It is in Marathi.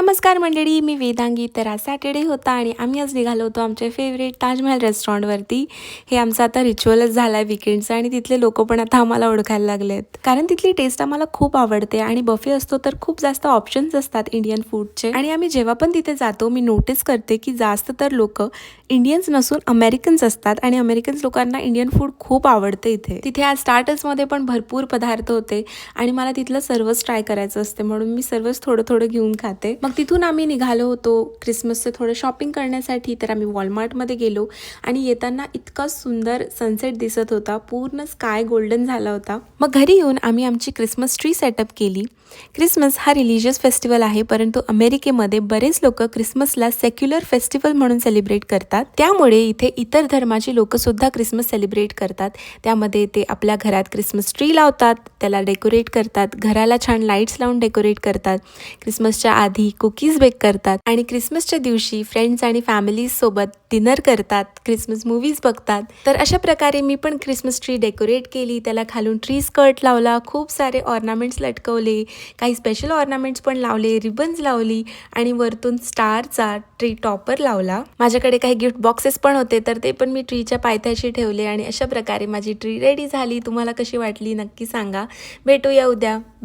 नमस्कार मंडळी, मी वेदांगी. तर आज सॅटर्डे होता आणि आम्ही आज निघालो होतो आमच्या फेवरेट ताजमहल रेस्टॉरंटवरती. हे आमचा आता रिच्युअलच झाला आहे वीकेंडचा आणि तिथले लोक पण आता आम्हाला ओळखायला लागलेत, कारण तिथली टेस्ट आम्हाला खूप आवडते आणि बफे असतो तर खूप जास्त ऑप्शन्स असतात इंडियन फूडचे. आणि आम्ही जेव्हा पण तिथे जातो मी नोटीस करते की जास्त तर लोक इंडियन्स नसून अमेरिकन्स असतात आणि अमेरिकन्स लोकांना इंडियन फूड खूप आवडते. तिथे आज स्टार्टर्समध्ये पण भरपूर पदार्थ होते आणि मला तिथलं सर्वच ट्राय करायचं असते, म्हणून मी सर्वच थोडं थोडं घेऊन खाते. मग तिथून आम्ही निघालो होतो क्रिसमसचं थोडं शॉपिंग करण्यासाठी. तर आम्ही वॉलमार्टमध्ये गेलो आणि येताना इतका सुंदर सनसेट दिसत होता, पूर्ण स्काय गोल्डन झाला होता. मग घरी येऊन आम्ही आमची क्रिसमस ट्री सेटअप केली. क्रिसमस हा रिलिजियस फेस्टिवल आहे, परंतु अमेरिकेमध्ये बरेच लोक क्रिसमसला सेक्युलर फेस्टिवल म्हणून सेलिब्रेट करतात. त्यामुळे इथे इतर धर्माची लोक सुद्धा क्रिसमस सेलिब्रेट करतात. त्यामध्ये ते आपल्या घरात क्रिसमस ट्री लावतात, त्याला डेकोरेट करतात, घराला छान लाईट्स लावून डेकोरेट करतात, क्रिसमसच्या आधी कुकीज बेक करतात आणि क्रिसमसच्या दिवशी फ्रेंड्स आणि फॅमिलीज सोबत डिनर करतात, क्रिसमस मूवीज बघतात. तर अशा प्रकारे मी पण क्रिसमस ट्री डेकोरेट केली, त्याला खालून ट्री स्कर्ट लावला, खूप सारे ऑर्नामेंट्स लटकवले, काही स्पेशल ऑर्नामेंट्स पण लावले, रिबन्स लावली आणि वरतून स्टारचा ट्री टॉपर लावला. माझ्याकडे काही गिफ्ट बॉक्सेस पण होते, तर ते पण मी ट्रीच्या पायथ्याशी ठेवले आणि अशा प्रकारे माझी ट्री रेडी झाली. तुम्हाला कशी वाटली नक्की सांगा. भेटूया उद्या. बाय.